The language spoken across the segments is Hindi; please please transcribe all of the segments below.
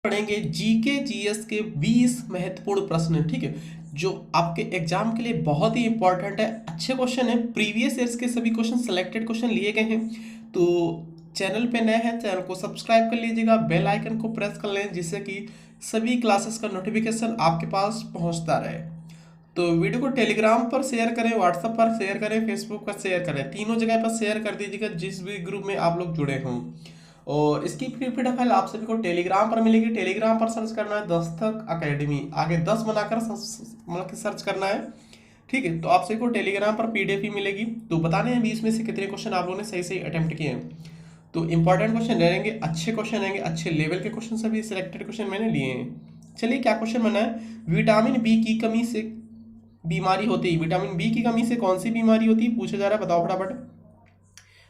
पढ़ेंगे जीके जीएस के 20 महत्वपूर्ण प्रश्न, ठीक है, जो आपके एग्जाम के लिए बहुत ही इंपॉर्टेंट है। अच्छे क्वेश्चन है, प्रीवियस ईयर्स के सभी क्वेश्चन, सिलेक्टेड क्वेश्चन लिए गए हैं। तो चैनल पे नए हैं, चैनल को सब्सक्राइब कर लीजिएगा, बेल आइकन को प्रेस कर लें, जिससे कि सभी क्लासेस का नोटिफिकेशन आपके पास पहुंचता रहे। तो वीडियो को टेलीग्राम पर शेयर करें, व्हाट्सएप पर शेयर करें, फेसबुक पर शेयर करें, तीनों जगह पर शेयर कर दीजिएगा जिस भी ग्रुप में आप लोग जुड़े हों। और इसकी पीडीएफ फाइल आप सभी को टेलीग्राम पर मिलेगी। टेलीग्राम पर सर्च करना है दस्तक अकेडमी, आगे 10 बनाकर मतलब कि सर्च करना है, ठीक है। तो आप सभी को टेलीग्राम पर पीडीएफ ही मिलेगी। तो बताने हैं 20 में से कितने क्वेश्चन आप लोगों ने सही सही अटेम्प्ट किए हैं। तो इंपॉर्टेंट क्वेश्चन रहेंगे, अच्छे क्वेश्चन रहेंगे, अच्छे लेवल के क्वेश्चन, सभी सिलेक्टेड क्वेश्चन मैंने लिए हैं। चलिए क्या क्वेश्चन बना है, विटामिन बी की कमी से बीमारी होती है, विटामिन बी की कमी से कौन सी बीमारी होती है पूछा जा रहा है, बताओ फटाफट।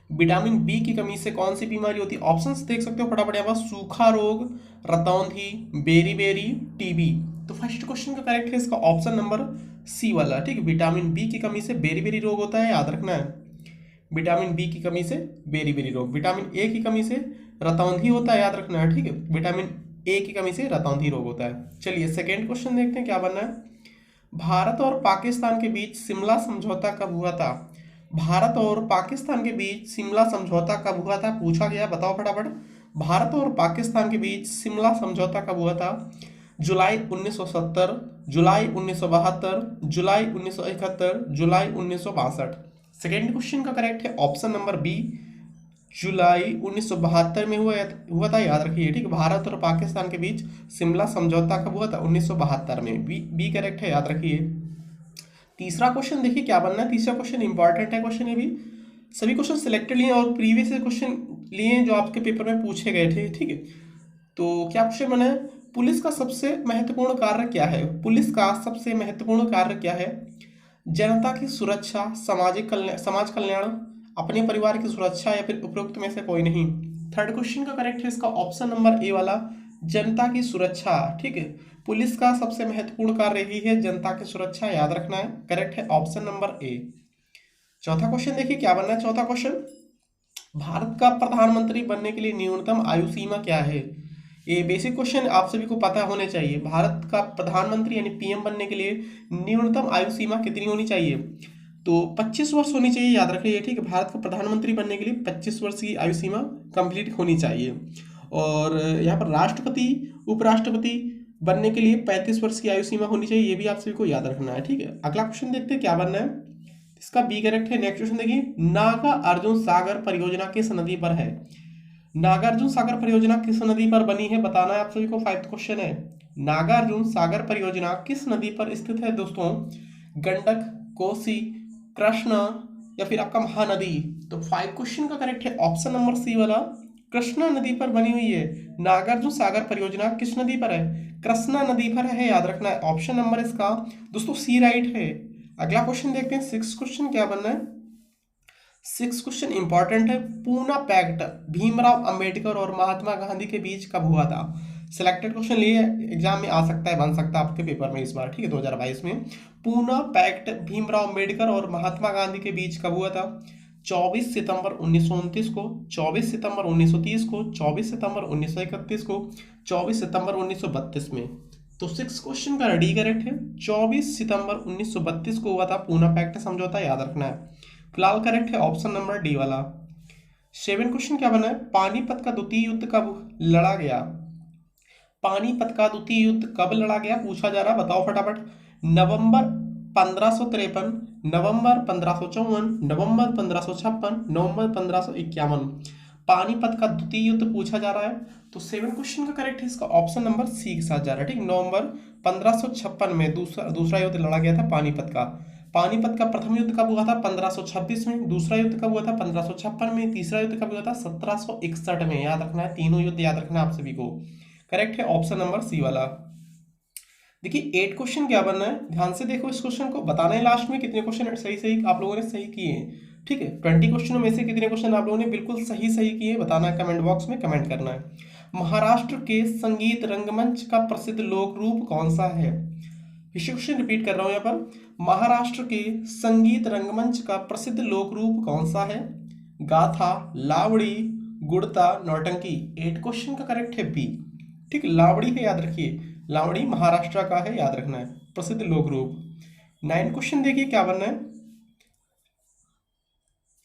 विटामिन बी की कमी से कौन सी बीमारी होती है, ऑप्शंस देख सकते हो फटाफट यहाँ पर, सूखा रोग, रतौंधी, बेरी बेरी, टीबी। तो फर्स्ट क्वेश्चन का करेक्ट है इसका ऑप्शन नंबर सी वाला, ठीक है। विटामिन बी की कमी से बेरी बेरी रोग होता है, याद रखना है। विटामिन बी की कमी से बेरी बेरी रोग। विटामिन ए की कमी से रतौंधी होता है, याद रखना है, ठीक है। विटामिन ए की कमी से रतौंधी रोग होता है। चलिए सेकेंड क्वेश्चन देखते हैं क्या बनना है। भारत और पाकिस्तान के बीच शिमला समझौता कब हुआ था, भारत और पाकिस्तान के बीच शिमला समझौता कब हुआ था पूछा गया, बताओ फटाफट। भारत और पाकिस्तान के बीच शिमला समझौता कब हुआ था, जुलाई 1970, जुलाई 1972, जुलाई 1971, जुलाई 1962। सेकेंड क्वेश्चन का करेक्ट है ऑप्शन नंबर बी, जुलाई 1972 में हुआ था, याद रखिए, ठीक है। भारत और पाकिस्तान के बीच शिमला समझौता कब हुआ था, 1972 में। बी करेक्ट है, याद रखिए। तीसरा क्वेश्चन देखिए क्या बनना है। तीसरा क्वेश्चन इंपॉर्टेंट है, क्वेश्चन ये भी सभी क्वेश्चन सिलेक्टेड लिए और प्रीवियस क्वेश्चन लिए जो आपके पेपर में पूछे गए थे, ठीक है। तो क्या क्वेश्चन बना है, पुलिस का सबसे महत्वपूर्ण कार्य क्या है, पुलिस का सबसे महत्वपूर्ण कार्य क्या है, जनता की सुरक्षा, सामाजिक कल्याण, समाज कल्याण, अपने परिवार की सुरक्षा, या फिर उपरोक्त में से कोई नहीं। थर्ड क्वेश्चन का करेक्ट है इसका ऑप्शन नंबर ए वाला, जनता की सुरक्षा, ठीक है। पुलिस का सबसे महत्वपूर्ण कार्य यही है, जनता की सुरक्षा, याद रखना है, करेक्ट है ऑप्शन नंबर ए। चौथा क्वेश्चन देखिए क्या बनना है। चौथा क्वेश्चन, भारत का प्रधानमंत्री बनने के लिए न्यूनतम आयु सीमा क्या है। ये बेसिक क्वेश्चन आप सभी को पता होने चाहिए। भारत का प्रधानमंत्री यानी पीएम बनने के लिए न्यूनतम आयु सीमा कितनी होनी चाहिए, तो 25 वर्ष होनी चाहिए, याद रखिए, ठीक है। भारत का प्रधानमंत्री बनने के लिए 25 वर्ष की आयु सीमा कंप्लीट होनी चाहिए। और यहाँ पर राष्ट्रपति, उपराष्ट्रपति बनने के लिए 35 वर्ष की आयु सीमा होनी चाहिए, ये भी आप सभी को याद रखना है, ठीक है। अगला क्वेश्चन देखते हैं क्या बनना है, इसका बी करेक्ट है। नेक्स्ट क्वेश्चन देखिए, नागा अर्जुन सागर परियोजना किस नदी पर है, नागार्जुन सागर परियोजना किस नदी पर बनी है, बताना है आप सभी को। फाइव क्वेश्चन है, नागार्जुन सागर परियोजना किस नदी पर स्थित है दोस्तों, गंडक, कोसी, कृष्णा, या फिर आपका महानदी। तो 5 क्वेश्चन का करेक्ट है ऑप्शन नंबर सी वाला, कृष्णा नदी पर बनी हुई है। नागार्जुन सागर परियोजना किस नदी पर है, कृष्णा नदी पर है, याद रखना है। ऑप्शन नंबर इसका दोस्तों सी राइट है। अगला क्वेश्चन देखते हैं, 6 क्वेश्चन क्या बनना है। 6 क्वेश्चन इंपॉर्टेंट है, पूना पैक्ट भीमराव अंबेडकर और महात्मा गांधी के बीच कब हुआ था। सिलेक्टेड क्वेश्चन लिए एग्जाम में आ सकता है, बन सकता है आपके पेपर में इस बार, ठीक है, 2022 में। पूना पैक्ट भीमराव अंबेडकर और महात्मा गांधी के बीच कब हुआ था, 24 सितंबर 1929 को, 24 सितंबर 1930 को, 24 सितंबर 1931 को, 24 सितंबर 1932 में। तो 6 क्वेश्चन का डी करेक्ट है, 24 सितंबर 1932 को हुआ था पूना पैक्ट समझौता, याद रखना है। फिलहाल करेक्ट है ऑप्शन नंबर डी वाला। 7 क्वेश्चन क्या बना है, पानीपत का द्वितीय युद्ध कब लड़ा गया, पानीपत का द्वितीय युद्ध कब लड़ा गया पूछा जा रहा है, बताओ फटाफट। नवंबर 1553, नवंबर 1554, नवंबर 1556, नवंबर 1551। पानीपत का द्वितीय युद्ध पूछा जा रहा है, तो 7 क्वेश्चन का करेक्ट है इसका ऑप्शन नंबर सी के साथ जा रहा है, ठीक। नवंबर 1556 में दूसरा युद्ध लड़ा गया था पानीपत का। पानीपत का प्रथम युद्ध कब हुआ था, 1526 में। दूसरा युद्ध कब हुआ था, 1556 में। तीसरा युद्ध कब हुआ था, 1761 में। याद रखना है, तीनों युद्ध याद रखना है आप सभी को। करेक्ट है ऑप्शन नंबर सी वाला। देखिए 8 क्वेश्चन क्या बनना है, ध्यान से देखो इस क्वेश्चन को, बताना है लास्ट में कितने क्वेश्चन सही सही आप लोगों ने सही किए हैं, ठीक है। 20 क्वेश्चनों में से कितने क्वेश्चन आप लोगों ने बिल्कुल सही सही किए, बताना है, कमेंट बॉक्स में कमेंट करना है। महाराष्ट्र के संगीत रंगमंच का प्रसिद्ध लोक रूप कौन सा है, क्वेश्चन रिपीट कर रहा हूं यहाँ पर, महाराष्ट्र के संगीत रंगमंच का प्रसिद्ध लोक रूप कौन सा है, गाथा, लावड़ी, गुड़ता, नौटंकी। 8 क्वेश्चन का करेक्ट है बी, ठीक, लावड़ी है, याद रखिए, लावड़ी महाराष्ट्र का है, याद रखना है, प्रसिद्ध लोक रूप। 9 क्वेश्चन देखिए क्या बनना है।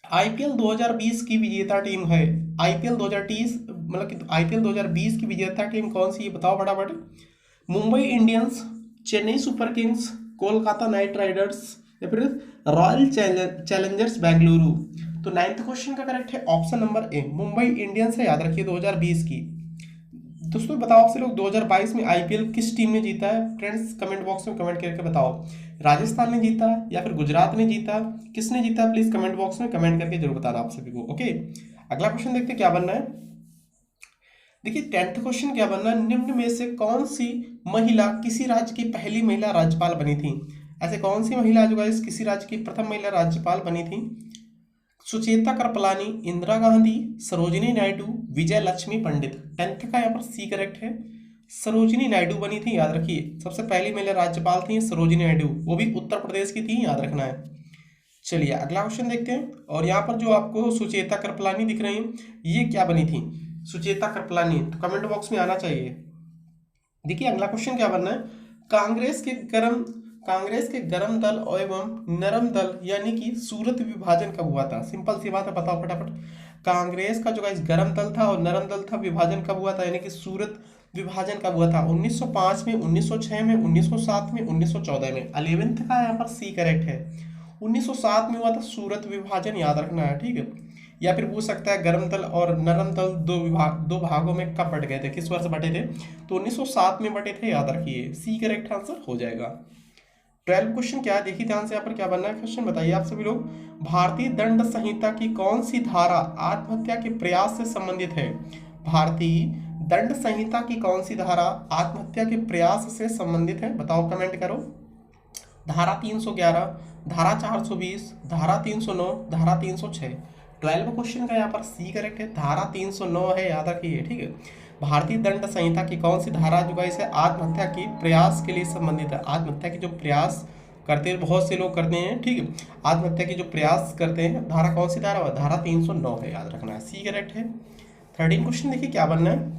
आईपीएल 2020 की विजेता टीम है, आईपीएल 2030 मतलब कि आईपीएल 2020 की विजेता टीम कौन सी है, बताओ फटाफट। Mumbai Indians, Chennai super Kings, Kolkata night Riders, या फिर रॉयल चैलेंजर्स बेंगलुरु। तो 9th क्वेश्चन का करेक्ट है option number A, Mumbai Indians है, याद रखिए 2020 की। दोस्तों बताओ आपसे लोग 2022 में आईपीएल किस टीम ने जीता है, फ्रेंड्स कमेंट बॉक्स में कमेंट करके बताओ। राजस्थान ने जीता या फिर गुजरात ने जीता, किसने जीता, प्लीज कमेंट बॉक्स में कमेंट करके जरूर बताना आप सभी को। ओके, अगला क्वेश्चन देखते हैं क्या बनना है। देखिए 10th क्वेश्चन क्या बनना है, निम्न में से कौन सी महिला किसी राज्य की पहली महिला राज्यपाल बनी थी। ऐसे कौन सी महिला जो गाइस किसी राज्य की प्रथम महिला राज्यपाल बनी थी। सुचेता कृपलानी, इंदिरा गांधी, सरोजिनी नायडू, विजय लक्ष्मी पंडित। 10th का यहाँ पर सी करेक्ट है, सरोजिनी नायडू बनी थी, याद रखिए, सबसे पहली महिला राज्यपाल थी सरोजिनी नायडू, वो भी उत्तर प्रदेश की थी, याद रखना है। चलिए अगला क्वेश्चन देखते हैं। और यहाँ पर जो आपको सुचेता कृपलानी दिख रही है, ये क्या बनी थी सुचेता कृपलानी, तो कमेंट बॉक्स में आना चाहिए। देखिए अगला क्वेश्चन क्या बनना है, कांग्रेस के गरम दल एवं नरम दल यानी कि सूरत विभाजन कब हुआ था। सिंपल सी बात है, बताओ फटाफट। कांग्रेस का जो गाइस गरम दल था और नरम दल था, विभाजन कब हुआ था, यानी कि सूरत विभाजन कब हुआ था। 1905 में, 1906 में, 1907 में, 1914 में। 11th का यहाँ पर सी करेक्ट है, 1907 में हुआ था सूरत विभाजन, याद रखना है, ठीक है। या फिर पूछ सकता है गर्म दल और नरम दल दो भागों में कब बट गए थे, किस वर्ष बटे थे, तो 1907 में बटे थे, याद रखिए, सी करेक्ट आंसर हो जाएगा। 12 क्वेश्चन क्या है, देखिए ध्यान से यहाँ पर क्या बनना है क्वेश्चन, बताइए आप सभी लोग। भारतीय दंड संहिता की कौन सी धारा आत्महत्या के प्रयास से संबंधित है। भारतीय दंड संहिता की कौन सी धारा आत्महत्या के प्रयास से संबंधित है, बताओ कमेंट करो। धारा 311, धारा 420, धारा 309, धारा 306। 12 क्वेश्चन का यहाँ पर सी करेक्ट है, धारा 309 है, याद रखिए, ठीक है। भारतीय दंड संहिता की कौन सी धारा जो गाइस है आत्महत्या की प्रयास के लिए संबंधित है। आत्महत्या की जो प्रयास करते हैं, बहुत से लोग करते हैं, ठीक है, आत्महत्या की जो प्रयास करते हैं, धारा कौन सी धारा, धारा 309 है, याद रखना है, सी करेक्ट है। 13 क्वेश्चन देखिए क्या बनना है।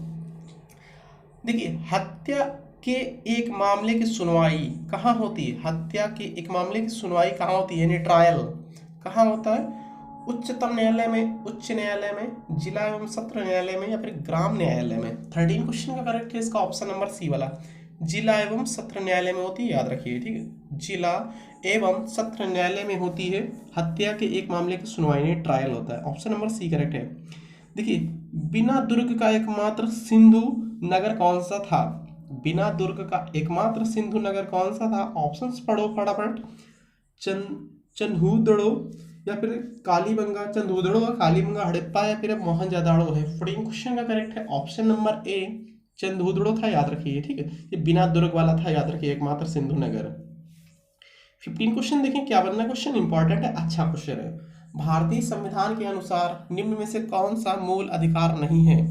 देखिए हत्या के एक मामले की सुनवाई कहाँ होती है, हत्या के एक मामले की सुनवाई कहाँ होती है, यानी ट्रायल कहाँ होता है। उच्चतम न्यायालय में, उच्च न्यायालय में, जिला एवं सत्र न्यायालय में, या फिर ग्राम न्यायालय में। 13 क्वेश्चन का करेक्ट है इसका ऑप्शन नंबर सी वाला, जिला एवं सत्र न्यायालय में होती है, याद रखिए, ठीक है, जिला एवं सत्र न्यायालय में होती है हत्या के एक मामले की सुनवाई, ट्रायल होता है, ऑप्शन नंबर सी करेक्ट है। देखिए बिना दुर्ग का एकमात्र सिंधु नगर कौन सा था, बिना दुर्ग का एकमात्र सिंधु नगर कौन सा था, ऑप्शंस पढ़ो फटाफट। चंदूदड़ो, या फिर कालीबंगा, चंदूदड़ो और कालीबंगा, हड़प्पा, या फिर मोहनजोदड़ो है। 14 क्वेश्चन का करेक्ट है ऑप्शन नंबर ए, चंदूदड़ो था, याद रखिए, ठीक है, ये बिना दुर्ग वाला था, याद रखिए, एकमात्र सिंधु नगर। 15 क्वेश्चन देखें क्या बनना, क्वेश्चन इंपॉर्टेंट है, अच्छा क्वेश्चन है। भारतीय संविधान के अनुसार निम्न में से कौन सा मूल अधिकार नहीं है।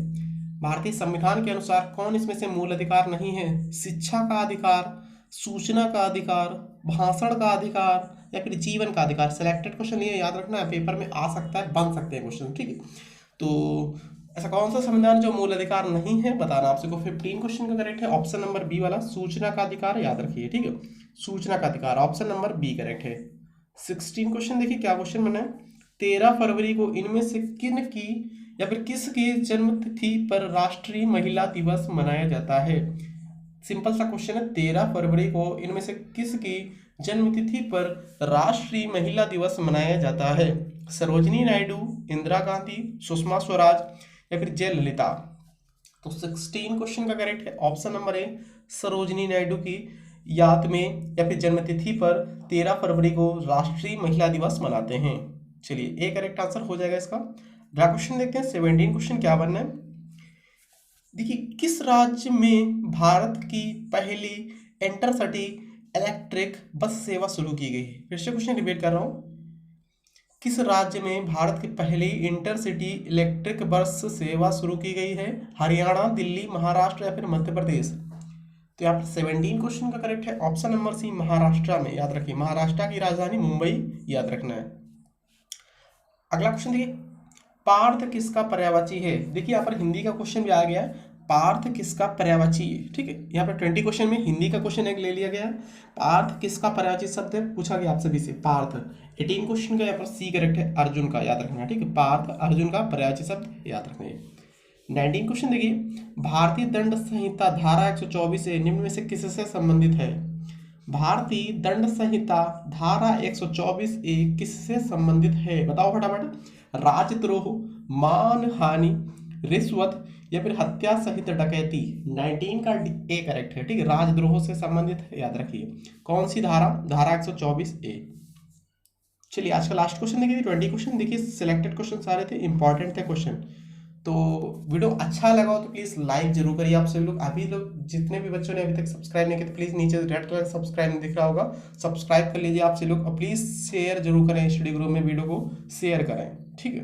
भारतीय संविधान के अनुसार कौन इसमें से मूल अधिकार नहीं है। शिक्षा का अधिकार, सूचना का अधिकार, भाषण का अधिकार, या फिर जीवन का अधिकार। सिलेक्टेड क्वेश्चन ये याद रखना है, पेपर में आ सकता है, बन सकते हैं क्वेश्चन, ठीक है। तो ऐसा कौन सा संविधान जो मूल अधिकार नहीं है, बताना आपसे को। 15 क्वेश्चन का करेक्ट है ऑप्शन नंबर बी वाला, सूचना का अधिकार, याद रखिए, ठीक है, सूचना का अधिकार, ऑप्शन नंबर बी करेक्ट है। 16 क्वेश्चन देखिए क्या क्वेश्चन बना है। 13 फरवरी को इनमें से किन की या फिर किसकी जन्म तिथि पर राष्ट्रीय महिला दिवस मनाया जाता है। सिंपल सा क्वेश्चन है, 13 फरवरी को इनमें से किसकी जन्मतिथि पर राष्ट्रीय महिला दिवस मनाया जाता है। सरोजिनी नायडू, इंदिरा गांधी, सुषमा स्वराज, या फिर जयललिता। तो 16 क्वेश्चन का करेक्ट है option number A, Sarojini Naidu की याद में या फिर जन्मतिथि पर 13 फरवरी को राष्ट्रीय महिला दिवस मनाते हैं। चलिए ए करेक्ट आंसर हो जाएगा इसका। अगला क्वेश्चन देखते हैं, 17 क्वेश्चन क्या बनना है। देखिए किस राज्य में भारत की पहली इंटरसिटी इलेक्ट्रिक बस सेवा शुरू की गई है। फिर से क्वेश्चन रिपीट कर रहा हूँ, किस राज्य में भारत की पहली इंटरसिटी इलेक्ट्रिक बस सेवा शुरू की गई है। हरियाणा, दिल्ली, महाराष्ट्र, या फिर मध्य प्रदेश। तो यहाँ पर 17 क्वेश्चन का करेक्ट है ऑप्शन नंबर सी, महाराष्ट्र में, याद रखिए, महाराष्ट्र की राजधानी मुंबई, याद रखना है। अगला क्वेश्चन देखिए, पार्थ किसका पर्यायवाची है। देखिए यहाँ पर हिंदी का क्वेश्चन भी आ गया है, पार्थ किसका पर्यायवाची है, ठीक है। यहाँ पर 20 क्वेश्चन में हिंदी का क्वेश्चन एक ले लिया गया है। पार्थ किसका पर्यायवाची शब्द है, पूछा गया आप सभी से, पार्थ। 18 क्वेश्चन का यहाँ पर सी करेक्ट है, अर्जुन का, याद रखना, ठीक है। पार्थ अर्जुन का पर्यायवाची शब्द याद रखना है। 19 क्वेश्चन देखिए, भारतीय दंड संहिता धारा 124 से निम्न में से किससे संबंधित है। भारतीय दंड संहिता धारा 124 ए किससे संबंधित है, बताओ फटाफट। राजद्रोह, मानहानि, रिश्वत या फिर हत्या सहित डकैती। 19 का ए करेक्ट है, ठीक है। राजद्रोह से संबंधित है, याद रखिए। कौन सी धारा, धारा 124 ए। चलिए आज का लास्ट क्वेश्चन देखिए, 20 क्वेश्चन देखिए, सिलेक्टेड क्वेश्चन सारे थे, इंपॉर्टेंट थे क्वेश्चन। तो वीडियो अच्छा लगा हो तो प्लीज़ लाइक जरूर करिए आप सभी लोग। अभी लोग जितने भी बच्चों ने अभी तक सब्सक्राइब नहीं किया तो प्लीज़ नीचे रेड कलर सब्सक्राइब नहीं दिख रहा होगा, सब्सक्राइब कर लीजिए आप सभी लोग। और प्लीज़ शेयर जरूर करें, स्टडी ग्रुप में वीडियो को शेयर करें, ठीक है।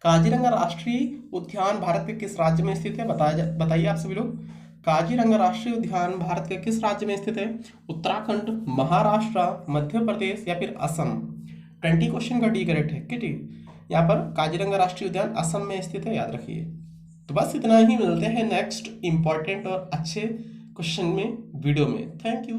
काजीरंगा राष्ट्रीय उद्यान भारत के किस राज्य में स्थित है, बताइए आप सभी लोग। काजीरंगा राष्ट्रीय उद्यान भारत के किस राज्य में स्थित है। उत्तराखंड, महाराष्ट्र, मध्य प्रदेश या फिर असम। 20 क्वेश्चन का डी करेक्ट है, ठीक है। यहाँ पर काजीरंगा राष्ट्रीय उद्यान असम में स्थित है, याद रखिए। तो बस इतना ही, मिलते हैं नेक्स्ट इंपॉर्टेंट और अच्छे क्वेश्चन में वीडियो में। Thank you.